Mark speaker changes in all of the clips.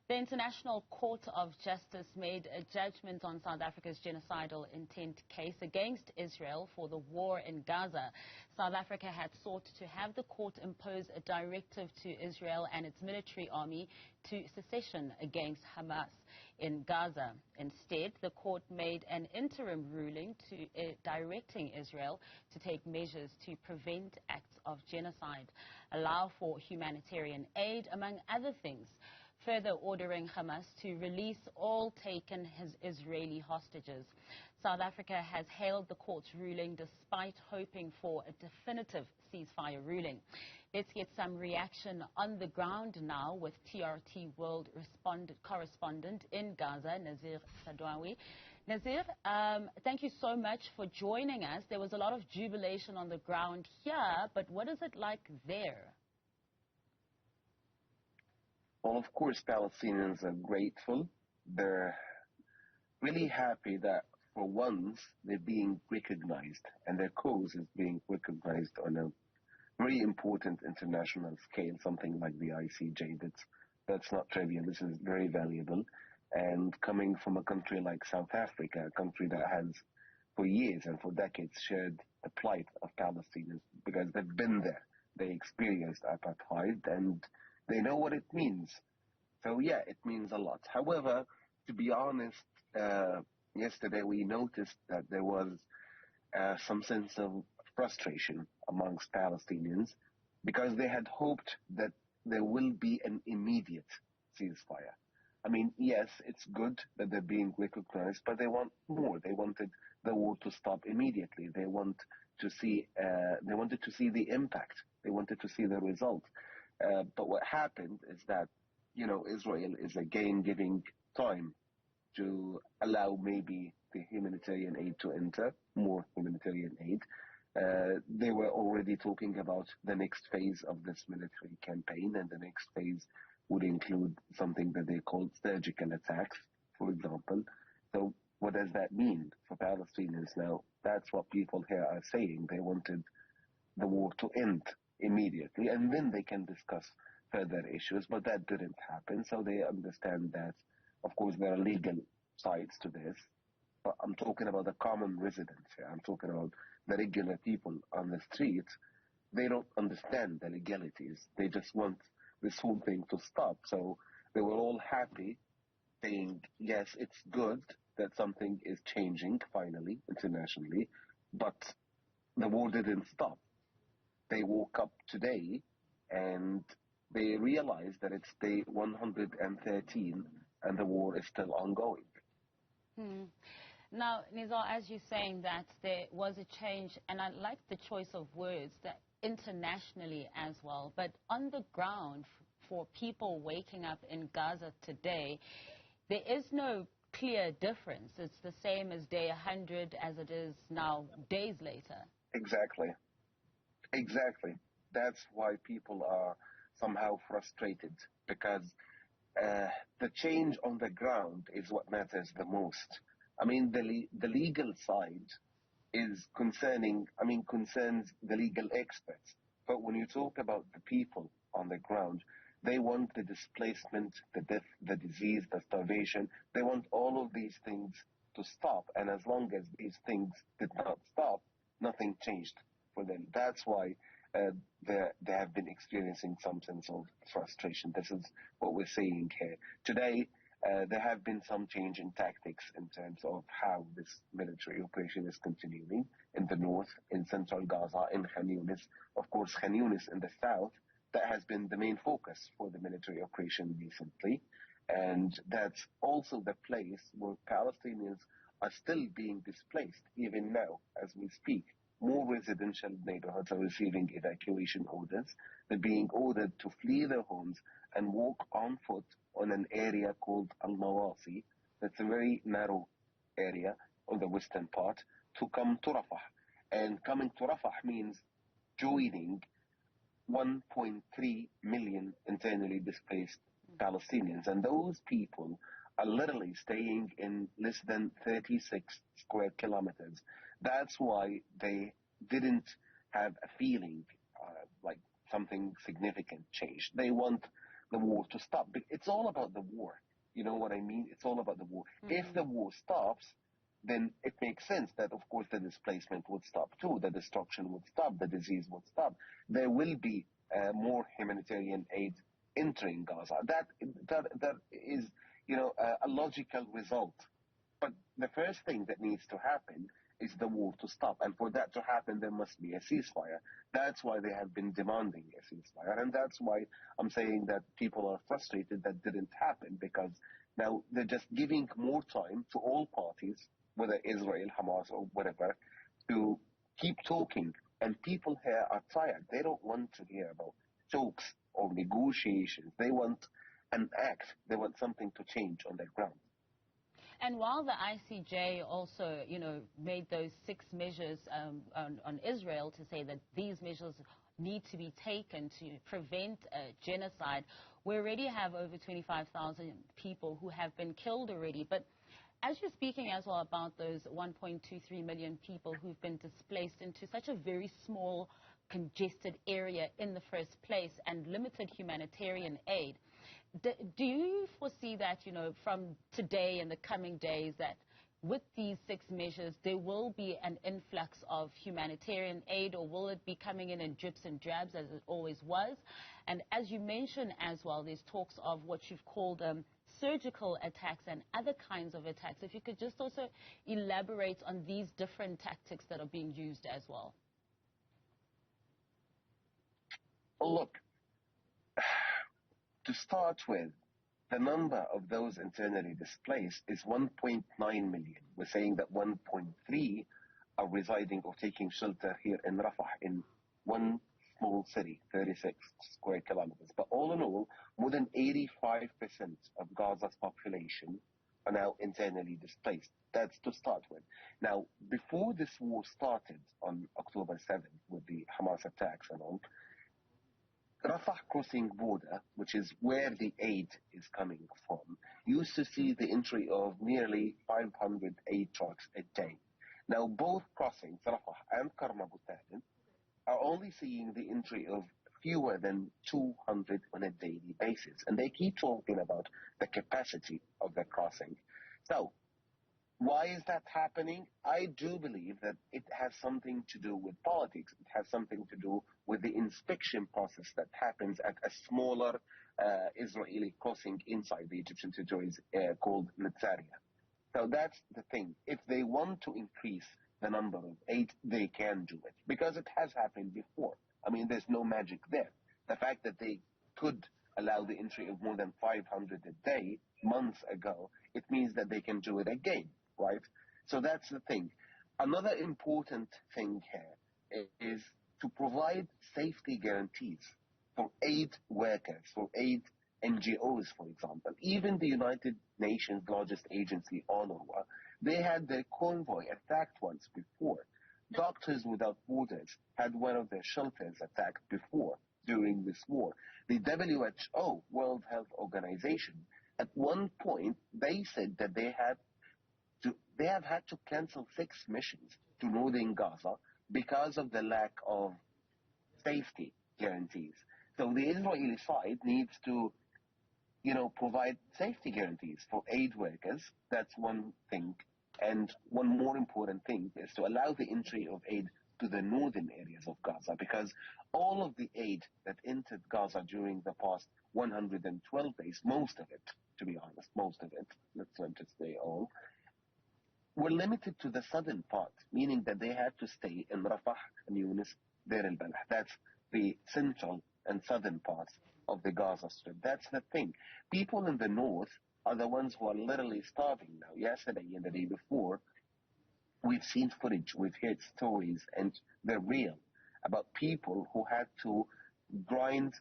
Speaker 1: The International Court of Justice made a judgment on South Africa's genocidal intent case against Israel for the war in Gaza. South Africa had sought to have the court impose a directive to Israel and its military army to secession against Hamas in Gaza. Instead, the court made an interim ruling directing Israel to take measures to prevent acts of genocide, allow for humanitarian aid, among other things, further ordering Hamas to release all taken Israeli hostages. South Africa has hailed the court's ruling despite hoping for a definitive ceasefire ruling. Let's get some reaction on the ground now with TRT World correspondent in Gaza, Nizar Sadawi. Nizar, thank you so much for joining us. There was a lot of jubilation on the ground here, but what is it like there?
Speaker 2: Well, of course, Palestinians are grateful. They're really happy that for once they're being recognized and their cause is being recognized on a very important international scale, something like the ICJ. That's not trivial. This is very valuable. And coming from a country like South Africa, a country that has for years and for decades shared the plight of Palestinians because they've been there. They experienced apartheid and they know what it means. So, yeah, it means a lot. However, to be honest, yesterday we noticed that there was some sense of frustration amongst Palestinians because they had hoped that there will be an immediate ceasefire. I mean, yes, it's good that they're being recognized, but they want more. They wanted the war to stop immediately. They wanted to see the impact. They wanted to see the result. But what happened is that, Israel is again giving time to allow maybe the humanitarian aid to enter, more humanitarian aid. They were already talking about the next phase of this military campaign, and the next phase would include something that they called surgical attacks, for example. So what does that mean for Palestinians now? That's what people here are saying. They wanted the war to end immediately, and then they can discuss further issues, but that didn't happen. So they understand that, of course, there are legal sides to this, but I'm talking about the common residents here. I'm talking about the regular people on the streets. They don't understand the legalities. They just want this whole thing to stop. So they were all happy, saying, yes, it's good that something is changing finally internationally, but the war didn't stop. They woke up today and they realized that it's day 113 and the war is still ongoing.
Speaker 1: Now, Nizar, as you're saying that there was a change, and I like the choice of words, that internationally as well, but on the ground for people waking up in Gaza today, there is no clear difference. It's the same as day 100 as it is now days later.
Speaker 2: Exactly. That's why people are somehow frustrated, because the change on the ground is what matters the most. I mean, the legal side concerns the legal experts. But when you talk about the people on the ground, they want the displacement, the death, the disease, the starvation. They want all of these things to stop. And as long as these things did not stop, nothing changed for them. That's why they have been experiencing some sense of frustration. This is what we're seeing here. Today, there have been some change in tactics in terms of how this military operation is continuing in the north, in central Gaza, in Khan Yunis. Of course, Khan Yunis in the south, that has been the main focus for the military operation recently. And that's also the place where Palestinians are still being displaced, even now, as we speak. More residential neighborhoods are receiving evacuation orders. They're being ordered to flee their homes and walk on foot on an area called Al-Mawasi. That's a very narrow area on the western part, to come to Rafah. And coming to Rafah means joining 1.3 million internally displaced Palestinians. And those people are literally staying in less than 36 square kilometers. That's why they didn't have a feeling like something significant changed. They want the war to stop. It's all about the war. You know what I mean? It's all about the war. If the war stops, then it makes sense that, of course, the displacement would stop too, the destruction would stop, the disease would stop. There will be more humanitarian aid entering Gaza. That is, a logical result. But the first thing that needs to happen is the war to stop. And for that to happen, there must be a ceasefire. That's why they have been demanding a ceasefire. And that's why I'm saying that people are frustrated that didn't happen, because now they're just giving more time to all parties, whether Israel, Hamas, or whatever, to keep talking. And people here are tired. They don't want to hear about talks or negotiations. They want an act. They want something to change on the ground.
Speaker 1: And while the ICJ also, made those 6 measures on Israel to say that these measures need to be taken to prevent genocide, we already have over 25,000 people who have been killed already. But as you're speaking as well about those 1.23 million people who've been displaced into such a very small, congested area in the first place and limited humanitarian aid, do you foresee that, from today and the coming days, that with these 6 measures, there will be an influx of humanitarian aid, or will it be coming in drips and drabs as it always was? And as you mentioned as well, there's talks of what you've called surgical attacks and other kinds of attacks. If you could just also elaborate on these different tactics that are being used as well.
Speaker 2: Look, to start with, the number of those internally displaced is 1.9 million. We're saying that 1.3 are residing or taking shelter here in Rafah, in one small city, 36 square kilometers. But all in all, more than 85% of Gaza's population are now internally displaced. That's to start with. Now, before this war started on October 7th with the Hamas attacks and all, Rafah crossing border, which is where the aid is coming from, used to see the entry of nearly 500 aid trucks a day. Now, both crossings, Rafah and Karmabutanin, are only seeing the entry of fewer than 200 on a daily basis. And they keep talking about the capacity of the crossing. So, why is that happening? I do believe that it has something to do with politics. It has something to do with the inspection process that happens at a smaller Israeli crossing inside the Egyptian territories called Nizar. So that's the thing. If they want to increase the number of aid, they can do it, because it has happened before. I mean, there's no magic there. The fact that they could allow the entry of more than 500 a day months ago, it means that they can do it again, right? So that's the thing. Another important thing here is to provide safety guarantees for aid workers, for aid NGOs, for example. Even the United Nations' largest agency, UNRWA, they had their convoy attacked once before. Doctors Without Borders had one of their shelters attacked before, during this war. The WHO, World Health Organization, at one point, they said that they have had to cancel 6 missions to northern Gaza because of the lack of safety guarantees. So the Israeli side needs to, provide safety guarantees for aid workers. That's one thing. And one more important thing is to allow the entry of aid to the northern areas of Gaza, because all of the aid that entered Gaza during the past 112 days, most of it, to be honest, most of it, let's not just say all, were limited to the southern part, meaning that they had to stay in Rafah, Yunus, Deir al-Balah. That's the central and southern parts of the Gaza Strip. That's the thing. People in the north are the ones who are literally starving now. Yesterday and the day before, we've seen footage, we've heard stories, and they're real, about people who had to grind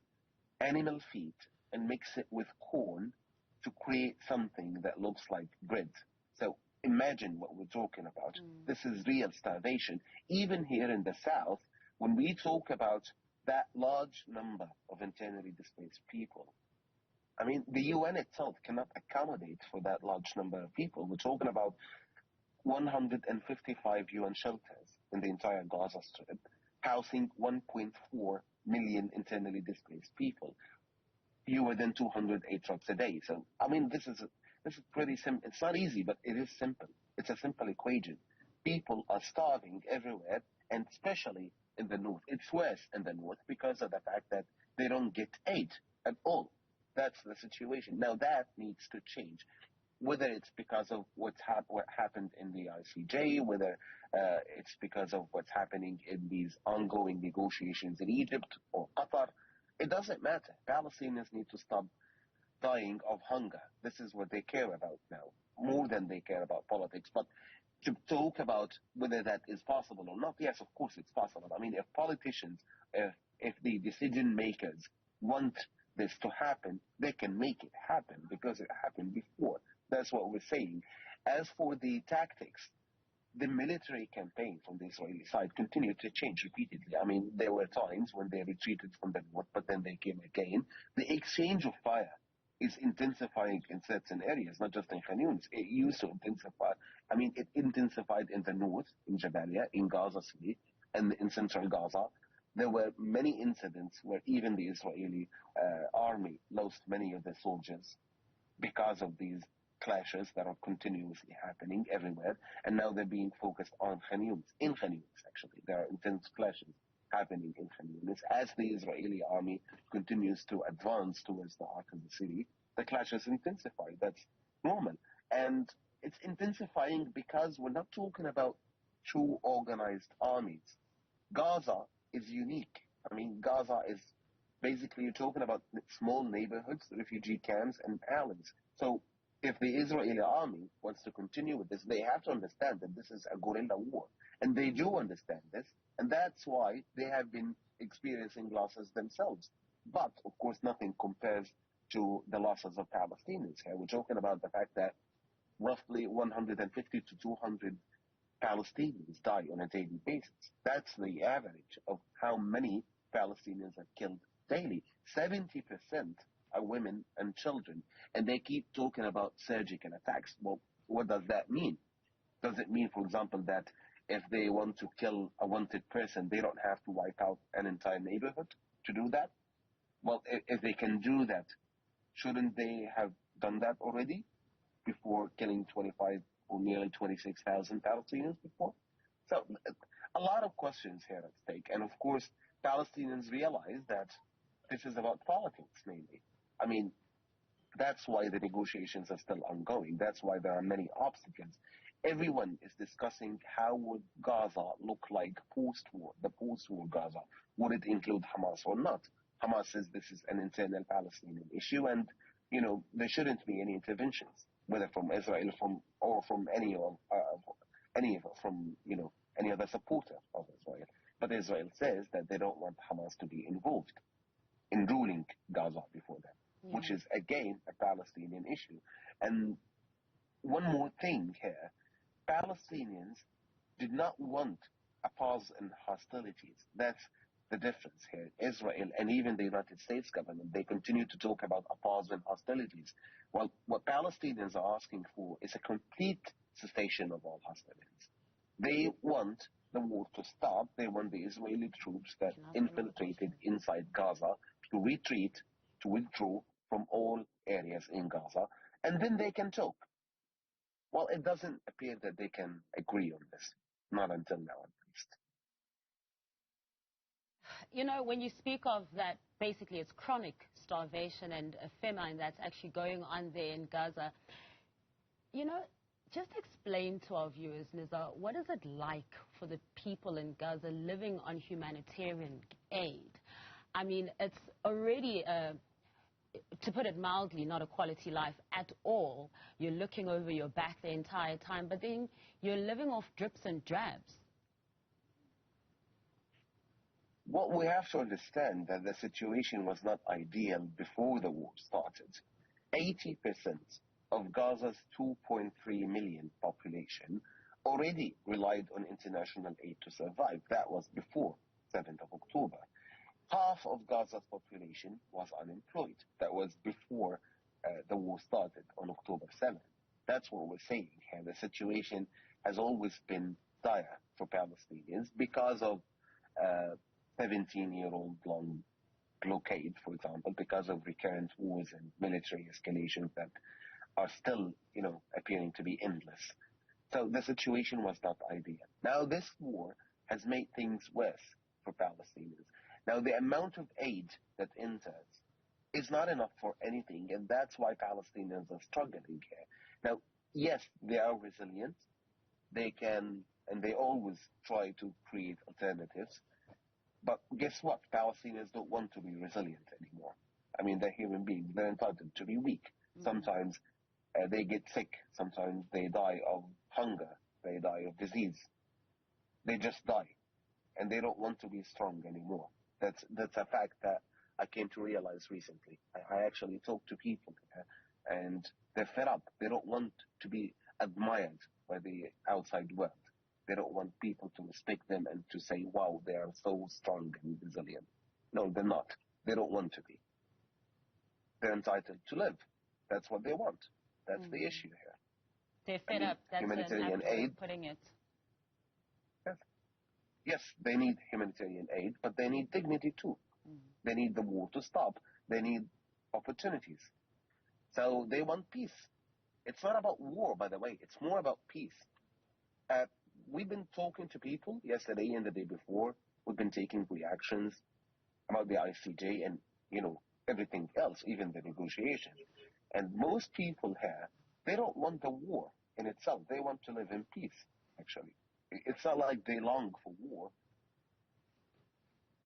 Speaker 2: animal feet and mix it with corn to create something that looks like bread. So imagine what we're talking about. This is real starvation. Even here in the south, when we talk about that large number of internally displaced people, I mean, the UN itself cannot accommodate for that large number of people. We're talking about 155 UN shelters in the entire Gaza Strip, housing 1.4 million internally displaced people. fewer than 208 trucks a day. So, I mean, this is pretty simple. It's not easy, but it is simple. It's a simple equation. People are starving everywhere, and especially in the north. It's worse in the north because of the fact that they don't get aid at all. That's the situation. Now that needs to change, whether it's because of what happened in the ICJ, whether it's because of what's happening in these ongoing negotiations in Egypt or Qatar. It doesn't matter. Palestinians need to stop dying of hunger. This is what they care about now, more than they care about politics. But to talk about whether that is possible or not, yes, of course it's possible. I mean, if politicians, if the decision makers want this to happen, they can make it happen because it happened before. That's what we're saying. As for the tactics, the military campaign from the Israeli side continued to change repeatedly. I mean, there were times when they retreated from the north, but then they came again. The exchange of fire is intensifying in certain areas, not just in Khan Yunis. It used to intensify. I mean, it intensified in the north, in Jabalia, in Gaza City, and in central Gaza. There were many incidents where even the Israeli army lost many of their soldiers because of these clashes that are continuously happening everywhere, and now they're being focused on Khan Yunis. In Khan Yunis, actually, there are intense clashes happening in Khan Yunis. As the Israeli army continues to advance towards the heart of the city, the clashes intensify. That's normal. And it's intensifying because we're not talking about two organized armies. Gaza is unique. I mean, Gaza is basically, you're talking about small neighborhoods, refugee camps, and islands. So if the Israeli army wants to continue with this, they have to understand that this is a guerrilla war. And they do understand this, and that's why they have been experiencing losses themselves. But, of course, nothing compares to the losses of Palestinians here. We're talking about the fact that roughly 150 to 200 Palestinians die on a daily basis. That's the average of how many Palestinians are killed daily. 70% are women and children, and they keep talking about surgical attacks. Well, what does that mean? Does it mean, for example, that if they want to kill a wanted person, they don't have to wipe out an entire neighborhood to do that? Well, if they can do that, shouldn't they have done that already before killing 25 or nearly 26,000 Palestinians before? So a lot of questions here at stake. And of course, Palestinians realize that this is about politics mainly. I mean, that's why the negotiations are still ongoing. That's why there are many obstacles. Everyone is discussing how would Gaza look like post-war, the post-war Gaza. Would it include Hamas or not? Hamas says this is an internal Palestinian issue, and there shouldn't be any interventions, whether from Israel or from any other supporter of Israel. But Israel says that they don't want Hamas to be involved in ruling Gaza before that, which is again a Palestinian issue. And one more thing here, Palestinians did not want a pause in hostilities. That's the difference here. Israel and even the United States government, they continue to talk about a pause in hostilities. Well, what Palestinians are asking for is a complete cessation of all hostilities. They want the war to stop. They want the Israeli troops that infiltrated inside Gaza to retreat, to withdraw from all areas in Gaza, and then they can talk. Well, it doesn't appear that they can agree on this, not until now at least.
Speaker 1: When you speak of that, basically it's chronic starvation and a famine that's actually going on there in Gaza. Just explain to our viewers, Nizar, what is it like for the people in Gaza living on humanitarian aid? I mean, it's already, to put it mildly, not a quality life at all. You're looking over your back the entire time, but then you're living off drips and drabs.
Speaker 2: Well, we have to understand that the situation was not ideal before the war started. 80% of Gaza's 2.3 million population already relied on international aid to survive. That was before 7th of October. Half of Gaza's population was unemployed. That was before the war started on October 7th. That's what we're saying here. The situation has always been dire for Palestinians because of 17-year-old long blockade, for example, because of recurrent wars and military escalations that are still, appearing to be endless. So the situation was not ideal. Now this war has made things worse for Palestinians. Now the amount of aid that enters is not enough for anything, and that's why Palestinians are struggling here. Now, yes, they are resilient. They can, and they always try to create alternatives. But guess what? Palestinians don't want to be resilient anymore. I mean, they're human beings. They're entitled to be weak. Sometimes they get sick. Sometimes they die of hunger. They die of disease. They just die. And they don't want to be strong anymore. That's a fact that I came to realize recently. I actually talked to people and they're fed up. They don't want to be admired by the outside world. They don't want people to respect them and to say, wow, they are so strong and resilient. No, they're not. They don't want to be. They're entitled to live. That's what they want. That's the issue here.
Speaker 1: They're fed up. That's
Speaker 2: humanitarian
Speaker 1: an
Speaker 2: aid.
Speaker 1: putting it.
Speaker 2: Yes, they need humanitarian aid, but they need dignity too. They need the war to stop. They need opportunities. So they want peace. It's not about war, by the way. It's more about peace. We've been talking to people yesterday and the day before. We've been taking reactions about the ICJ and, everything else, even the negotiations. And most people here, they don't want the war in itself. They want to live in peace, actually. It's not like they long for war.